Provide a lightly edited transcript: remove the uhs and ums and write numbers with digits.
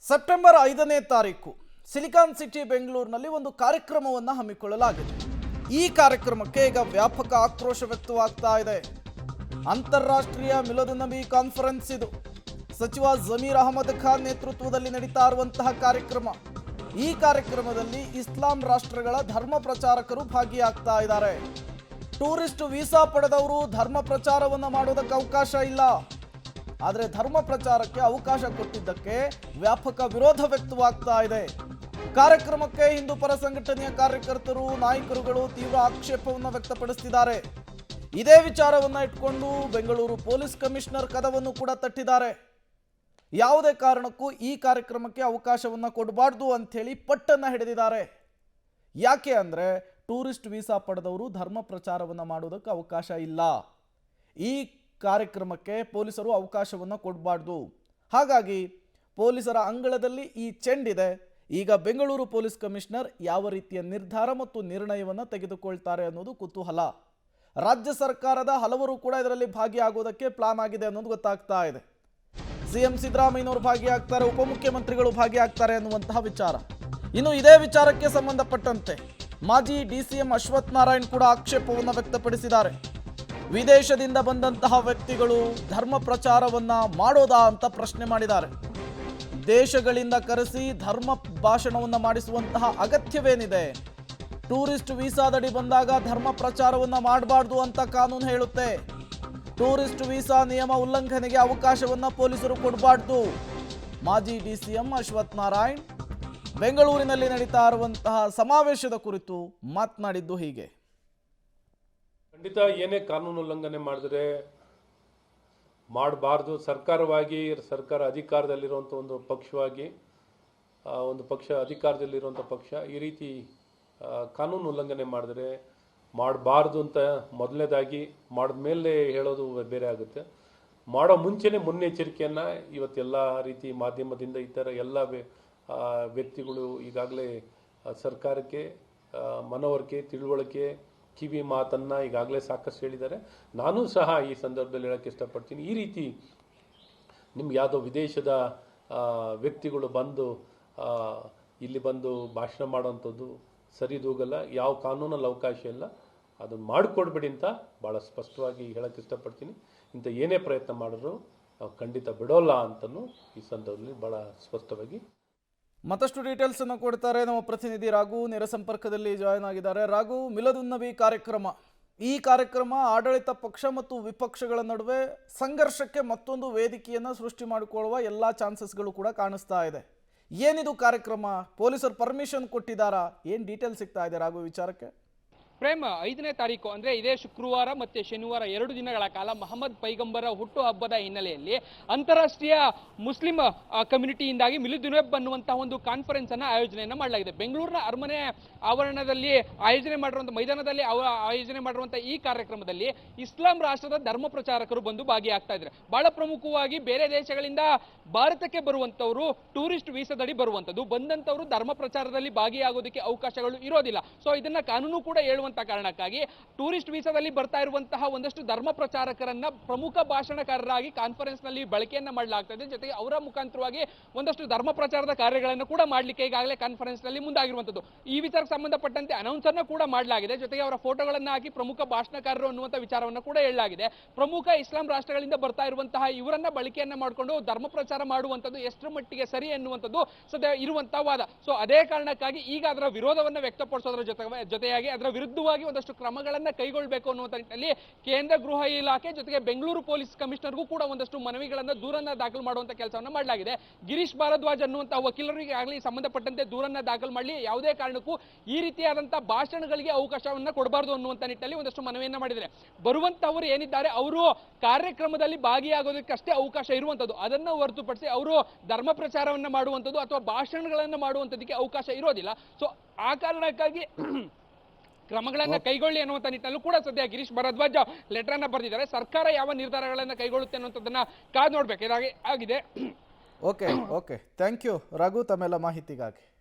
September 5ನೇ ತಾರೀಕು silicon city ಬೆಂಗಳೂರಿನಲ್ಲಿ ಒಂದು ಕಾರ್ಯಕ್ರಮವನ್ನು ಹಮ್ಮಿಕೊಳ್ಳಲಾಗಿದೆ. ಈ ಕಾರ್ಯಕ್ರಮಕ್ಕೆ ಈಗ ವ್ಯಾಪಕ ಆಕ್ರೋಶ ವ್ಯಕ್ತವಾಗ್ತಾ ಇದೆ. ಅಂತಾರಾಷ್ಟ್ರೀಯ ಮಿಲಾದುನ್ನಬಿ ಕಾನ್ಫರೆನ್ಸ್ ಇದು. ಸಚಿವ ಜಮೀರ್ ಅಹಮದ್ ಖಾನ್ ನೇತೃತ್ವದಲ್ಲಿ ನಡೀತಾ ಇರುವಂತಹ ಕಾರ್ಯಕ್ರಮ. ಈ ಕಾರ್ಯಕ್ರಮದಲ್ಲಿ ಇಸ್ಲಾಂ ರಾಷ್ಟ್ರಗಳ ಧರ್ಮ ಪ್ರಚಾರಕರು ಭಾಗಿಯಾಗ್ತಾ ಇದ್ದಾರೆ. ಟೂರಿಸ್ಟ್ ವೀಸಾ ಪಡೆದವರು ಧರ್ಮ ಪ್ರಚಾರವನ್ನು ಮಾಡೋದಕ್ಕೆ ಅವಕಾಶ ಇಲ್ಲ. ಆದರೆ ಧರ್ಮ ಪ್ರಚಾರಕ್ಕೆ ಅವಕಾಶ ಕೊಟ್ಟಿದ್ದಕ್ಕೆ ವ್ಯಾಪಕ ವಿರೋಧ ವ್ಯಕ್ತವಾಗ್ತಾ ಇದೆ. ಕಾರ್ಯಕ್ರಮಕ್ಕೆ ಹಿಂದೂ ಪರ ಸಂಘಟನೆಯ ಕಾರ್ಯಕರ್ತರು, ನಾಯಕರುಗಳು ತೀವ್ರ ಆಕ್ಷೇಪವನ್ನು ವ್ಯಕ್ತಪಡಿಸುತ್ತಿದ್ದಾರೆ. ಇದೇ ವಿಚಾರವನ್ನು ಇಟ್ಕೊಂಡು ಬೆಂಗಳೂರು ಪೊಲೀಸ್ ಕಮಿಷನರ್ ಕದವನ್ನು ಕೂಡ ತಟ್ಟಿದ್ದಾರೆ. ಯಾವುದೇ ಕಾರಣಕ್ಕೂ ಈ ಕಾರ್ಯಕ್ರಮಕ್ಕೆ ಅವಕಾಶವನ್ನು ಕೊಡಬಾರ್ದು ಅಂಥೇಳಿ ಪಟ್ಟನ್ನು ಹಿಡಿದಿದ್ದಾರೆ. ಯಾಕೆ ಅಂದರೆ ಟೂರಿಸ್ಟ್ ವೀಸಾ ಪಡೆದವರು ಧರ್ಮ ಪ್ರಚಾರವನ್ನು ಮಾಡೋದಕ್ಕೆ ಅವಕಾಶ ಇಲ್ಲ. ಈ ಕಾರ್ಯಕ್ರಮಕ್ಕೆ ಪೊಲೀಸರು ಅವಕಾಶವನ್ನು ಕೊಡಬಾರ್ದು. ಹಾಗಾಗಿ ಪೊಲೀಸರ ಅಂಗಳದಲ್ಲಿ ಈ ಚೆಂಡಿದೆ. ಈಗ ಬೆಂಗಳೂರು ಪೊಲೀಸ್ ಕಮಿಷನರ್ ಯಾವ ರೀತಿಯ ನಿರ್ಧಾರ ಮತ್ತು ನಿರ್ಣಯವನ್ನು ತೆಗೆದುಕೊಳ್ತಾರೆ ಅನ್ನೋದು ಕುತೂಹಲ. ರಾಜ್ಯ ಸರ್ಕಾರದ ಹಲವರು ಕೂಡ ಇದರಲ್ಲಿ ಭಾಗಿಯಾಗೋದಕ್ಕೆ ಪ್ಲಾನ್ ಆಗಿದೆ ಅನ್ನೋದು ಗೊತ್ತಾಗ್ತಾ ಇದೆ. ಸಿಎಂ ಸಿದ್ದರಾಮಯ್ಯನವರು ಭಾಗಿಯಾಗ್ತಾರೆ, ಉಪಮುಖ್ಯಮಂತ್ರಿಗಳು ಭಾಗಿಯಾಗ್ತಾರೆ ಅನ್ನುವಂತಹ ವಿಚಾರ. ಇನ್ನು ಇದೇ ವಿಚಾರಕ್ಕೆ ಸಂಬಂಧಪಟ್ಟಂತೆ ಮಾಜಿ ಡಿಸಿಎಂ ಅಶ್ವಥ್ ನಾರಾಯಣ್ ಕೂಡ ಆಕ್ಷೇಪವನ್ನು ವ್ಯಕ್ತಪಡಿಸಿದ್ದಾರೆ. ವಿದೇಶದಿಂದ ಬಂದಂತಹ ವ್ಯಕ್ತಿಗಳು ಧರ್ಮ ಪ್ರಚಾರವನ್ನ ಮಾಡೋದಾ ಅಂತ ಪ್ರಶ್ನೆ ಮಾಡಿದ್ದಾರೆ. ದೇಶಗಳಿಂದ ಕರೆಸಿ ಧರ್ಮ ಭಾಷಣವನ್ನು ಮಾಡಿಸುವಂತಹ ಅಗತ್ಯವೇನಿದೆ? ಟೂರಿಸ್ಟ್ ವೀಸಾದಡಿ ಬಂದಾಗ ಧರ್ಮ ಪ್ರಚಾರವನ್ನ ಮಾಡಬಾರ್ದು ಅಂತ ಕಾನೂನು ಹೇಳುತ್ತೆ. ಟೂರಿಸ್ಟ್ ವೀಸಾ ನಿಯಮ ಉಲ್ಲಂಘನೆಗೆ ಅವಕಾಶವನ್ನ ಪೊಲೀಸರು ಕೊಡಬಾರ್ದು. ಮಾಜಿ ಡಿಸಿಎಂ ಅಶ್ವಥ್ ನಾರಾಯಣ್ ಬೆಂಗಳೂರಿನಲ್ಲಿ ನಡೀತಾ ಇರುವಂತಹ ಸಮಾವೇಶದ ಕುರಿತು ಮಾತನಾಡಿದ್ದು ಹೀಗೆ. ಖಂಡಿತ ಏನೇ ಕಾನೂನು ಉಲ್ಲಂಘನೆ ಮಾಡಿದ್ರೆ ಮಾಡಬಾರ್ದು. ಸರ್ಕಾರ ಅಧಿಕಾರದಲ್ಲಿರುವಂಥ ಒಂದು ಪಕ್ಷವಾಗಿ ಒಂದು ಪಕ್ಷ ಅಧಿಕಾರದಲ್ಲಿರುವಂಥ ಪಕ್ಷ ಈ ರೀತಿ ಕಾನೂನು ಉಲ್ಲಂಘನೆ ಮಾಡಿದ್ರೆ ಮಾಡಬಾರ್ದು ಅಂತ ಮೊದಲನೇದಾಗಿ ಮಾಡಿದ್ಮೇಲೆ ಹೇಳೋದು ಬೇರೆ ಆಗುತ್ತೆ. ಮಾಡೋ ಮುಂಚೆನೇ ಮುನ್ನೆಚ್ಚರಿಕೆಯನ್ನು ಇವತ್ತೆಲ್ಲ ರೀತಿ ಮಾಧ್ಯಮದಿಂದ ಈ ಥರ ಎಲ್ಲ ವ್ಯಕ್ತಿಗಳು ಈಗಾಗಲೇ ಸರ್ಕಾರಕ್ಕೆ ಮನವರಿಕೆ, ತಿಳುವಳಿಕೆ, ಕಿವಿ ಮಾತನ್ನು ಈಗಾಗಲೇ ಸಾಕಷ್ಟು ಹೇಳಿದ್ದಾರೆ. ನಾನು ಸಹ ಈ ಸಂದರ್ಭದಲ್ಲಿ ಹೇಳೋಕ್ಕೆ ಇಷ್ಟಪಡ್ತೀನಿ, ಈ ರೀತಿ ನಿಮ್ಗೆ ಯಾವುದೋ ವಿದೇಶದ ವ್ಯಕ್ತಿಗಳು ಬಂದು ಇಲ್ಲಿ ಬಂದು ಭಾಷಣ ಮಾಡೋವಂಥದ್ದು ಸರಿದೂಗಲ್ಲ. ಯಾವ ಕಾನೂನಲ್ಲಿ ಅವಕಾಶ ಇಲ್ಲ, ಅದನ್ನು ಮಾಡಿಕೊಡ್ಬೇಡಿ ಅಂತ ಭಾಳ ಸ್ಪಷ್ಟವಾಗಿ ಹೇಳೋಕ್ಕೆ ಇಷ್ಟಪಡ್ತೀನಿ. ಇಂಥ ಏನೇ ಪ್ರಯತ್ನ ಮಾಡಿದ್ರು ನಾವು ಖಂಡಿತ ಬಿಡೋಲ್ಲ ಅಂತಲೂ ಈ ಸಂದರ್ಭದಲ್ಲಿ ಭಾಳ ಸ್ಪಷ್ಟವಾಗಿ ಮತ್ತಷ್ಟು ಡೀಟೇಲ್ಸ್ ಅನ್ನು ಕೊಡ್ತಾರೆ ನಮ್ಮ ಪ್ರತಿನಿಧಿ ರಾಘು. ನೇರ ಸಂಪರ್ಕದಲ್ಲಿ ಜಾಯ್ನ್ ಆಗಿದ್ದಾರೆ. ರಾಘು, ಮಿಲಾದುನ್ನಬಿ ಕಾರ್ಯಕ್ರಮ, ಈ ಕಾರ್ಯಕ್ರಮ ಆಡಳಿತ ಪಕ್ಷ ಮತ್ತು ವಿಪಕ್ಷಗಳ ನಡುವೆ ಸಂಘರ್ಷಕ್ಕೆ ಮತ್ತೊಂದು ವೇದಿಕೆಯನ್ನು ಸೃಷ್ಟಿ ಮಾಡಿಕೊಳ್ಳುವ ಎಲ್ಲ ಚಾನ್ಸಸ್ಗಳು ಕೂಡ ಕಾಣಿಸ್ತಾ ಇದೆ. ಏನಿದು ಕಾರ್ಯಕ್ರಮ? ಪೊಲೀಸರು ಪರ್ಮಿಷನ್ ಕೊಟ್ಟಿದ್ದಾರಾ? ಏನು ಡೀಟೇಲ್ಸ್ ಸಿಗ್ತಾ ಇದೆ ರಾಘು ವಿಚಾರಕ್ಕೆ? ಪ್ರೇಮ್, 5ನೇ ತಾರೀಕು ಅಂದರೆ ಇದೇ ಶುಕ್ರವಾರ ಮತ್ತು ಶನಿವಾರ 2 ದಿನಗಳ ಕಾಲ ಮಹಮ್ಮದ್ ಪೈಗಂಬರ ಹುಟ್ಟುಹಬ್ಬದ ಹಿನ್ನೆಲೆಯಲ್ಲಿ ಅಂತಾರಾಷ್ಟ್ರೀಯ ಮುಸ್ಲಿಂ ಕಮ್ಯುನಿಟಿಯಿಂದಾಗಿ ಮಿಲಾದುನ್ನಬಿ ಅನ್ನುವಂತಹ ಒಂದು ಕಾನ್ಫರೆನ್ಸ್ ಅನ್ನು ಆಯೋಜನೆಯನ್ನು ಮಾಡಲಾಗಿದೆ. ಬೆಂಗಳೂರಿನ ಅರಮನೆ ಆವರಣದಲ್ಲಿ ಆಯೋಜನೆ ಮಾಡಿರುವಂಥ ಮೈದಾನದಲ್ಲಿ ಆಯೋಜನೆ ಮಾಡಿರುವಂಥ ಈ ಕಾರ್ಯಕ್ರಮದಲ್ಲಿ ಇಸ್ಲಾಂ ರಾಷ್ಟ್ರದ ಧರ್ಮ ಪ್ರಚಾರಕರು ಬಂದು ಭಾಗಿಯಾಗ್ತಾ ಇದ್ದಾರೆ. ಬಹಳ ಪ್ರಮುಖವಾಗಿ ಬೇರೆ ದೇಶಗಳಿಂದ ಭಾರತಕ್ಕೆ ಬರುವಂಥವರು ಟೂರಿಸ್ಟ್ ವೀಸಾದಡಿ ಬರುವಂಥದ್ದು, ಬಂದಂಥವರು ಧರ್ಮ ಪ್ರಚಾರದಲ್ಲಿ ಭಾಗಿಯಾಗೋದಕ್ಕೆ ಅವಕಾಶಗಳು ಇರೋದಿಲ್ಲ. ಸೊ ಇದನ್ನ ಕಾನೂನು ಕೂಡ ಹೇಳುವಂತ ಕಾರಣಕ್ಕಾಗಿ ಟೂರಿಸ್ಟ್ ವೀಸಾದಲ್ಲಿ ಬರ್ತಾ ಇರುವಂತಹ ಒಂದಷ್ಟು ಧರ್ಮ ಪ್ರಚಾರಕರನ್ನ ಪ್ರಮುಖ ಭಾಷಣಕಾರರಾಗಿ ಕಾನ್ಫರೆನ್ಸ್ ನಲ್ಲಿ ಬಳಕೆಯನ್ನ ಮಾಡಲಾಗ್ತದೆ. ಜೊತೆಗೆ ಅವರ ಮುಖಾಂತರವಾಗಿ ಒಂದಷ್ಟು ಧರ್ಮ ಪ್ರಚಾರದ ಕಾರ್ಯಗಳನ್ನು ಕೂಡ ಮಾಡಲಿಕ್ಕೆ ಈಗಾಗಲೇ ಕಾನ್ಫರೆನ್ಸ್ ನಲ್ಲಿ ಮುಂದಾಗಿರುವಂತದ್ದು. ಈ ವಿಚಾರಕ್ಕೆ ಸಂಬಂಧಪಟ್ಟಂತೆ ಅನೌನ್ಸರ್ನ ಕೂಡ ಮಾಡಲಾಗಿದೆ. ಜೊತೆಗೆ ಅವರ ಫೋಟೋಗಳನ್ನ ಹಾಕಿ ಪ್ರಮುಖ ಭಾಷಣಕಾರರು ಅನ್ನುವಂಥ ವಿಚಾರವನ್ನು ಕೂಡ ಹೇಳಲಾಗಿದೆ. ಪ್ರಮುಖ ಇಸ್ಲಾಂ ರಾಷ್ಟ್ರಗಳಿಂದ ಬರ್ತಾ ಇರುವಂತಹ ಇವರನ್ನ ಬಳಕೆಯನ್ನ ಮಾಡಿಕೊಂಡು ಧರ್ಮ ಪ್ರಚಾರ ಮಾಡುವಂಥದ್ದು ಎಷ್ಟರ ಮಟ್ಟಿಗೆ ಸರಿ ಎನ್ನುವಂಥದ್ದು ಸದ್ಯ ಇರುವಂತಹ ವಾದ. ಸೊ ಅದೇ ಕಾರಣಕ್ಕಾಗಿ ಈಗ ಅದರ ವಿರೋಧವನ್ನು ವ್ಯಕ್ತಪಡಿಸೋದ್ರ ಜೊತೆಯಾಗಿ ಅದರ ವಿರುದ್ಧವಾಗಿ ಒಂದಷ್ಟು ಕ್ರಮಗಳನ್ನು ಕೈಗೊಳ್ಳಬೇಕು ಅನ್ನುವಂಥ ನಿಟ್ಟಿನಲ್ಲಿ ಕೇಂದ್ರ ಗೃಹ ಇಲಾಖೆ ಜೊತೆಗೆ ಬೆಂಗಳೂರು ಪೊಲೀಸ್ ಕಮಿಷನರ್ಗೂ ಕೂಡ ಒಂದಷ್ಟು ಮನವಿಗಳನ್ನು ದೂರನ್ನ ದಾಖಲು ಮಾಡುವಂತ ಕೆಲಸವನ್ನು ಮಾಡಲಾಗಿದೆ. ಗಿರೀಶ್ ಭಾರದ್ವಾಜ್ ಅನ್ನುವಂತಹ ವಕೀಲರಿಗೆ ಆಗಲಿ ಸಂಬಂಧಪಟ್ಟಂತೆ ದೂರನ್ನ ದಾಖಲು ಮಾಡಲಿ, ಯಾವುದೇ ಕಾರಣಕ್ಕೂ ಈ ರೀತಿಯಾದಂತಹ ಭಾಷಣಗಳಿಗೆ ಅವಕಾಶವನ್ನ ಕೊಡಬಾರದು ಅನ್ನುವಂಥ ನಿಟ್ಟಿನಲ್ಲಿ ಒಂದಷ್ಟು ಮನವಿಯನ್ನ ಮಾಡಿದ್ದಾರೆ. ಬರುವಂತವರು ಏನಿದ್ದಾರೆ ಅವರು ಕಾರ್ಯಕ್ರಮದಲ್ಲಿ ಭಾಗಿಯಾಗೋದಕ್ಕಷ್ಟೇ ಅವಕಾಶ ಇರುವಂತದ್ದು, ಅದನ್ನ ಹೊರತುಪಡಿಸಿ ಅವರು ಧರ್ಮ ಪ್ರಚಾರವನ್ನ ಮಾಡುವಂಥದ್ದು ಅಥವಾ ಭಾಷಣಗಳನ್ನು ಮಾಡುವಂಥದ್ದಕ್ಕೆ ಅವಕಾಶ ಇರೋದಿಲ್ಲ. ಸೊ ಆ ಕಾರಣಕ್ಕಾಗಿ ಕ್ರಮಗಳನ್ನ ಕೈಗೊಳ್ಳಿ ಅನ್ನುವಂಥ ನಿಟ್ಟಿನಲ್ಲೂ ಕೂಡ ಸದ್ಯ ಗಿರೀಶ್ ಭಾರದ್ವಾಜ್ ಲೆಟರ್ ಅನ್ನ ಬರೆದಿದ್ದಾರೆ. ಸರ್ಕಾರ ಯಾವ ನಿರ್ಧಾರಗಳನ್ನ ಕೈಗೊಳ್ಳುತ್ತೆ ಅನ್ನುವಂಥದ್ದನ್ನ ಕಾದು ನೋಡ್ಬೇಕು. ಇದಾಗಿ ಆಗಿದೆ. ಓಕೆ ಥ್ಯಾಂಕ್ ಯು ರಾಘು ತಮ್ಮೆಲ್ಲ ಮಾಹಿತಿಗಾಗಿ.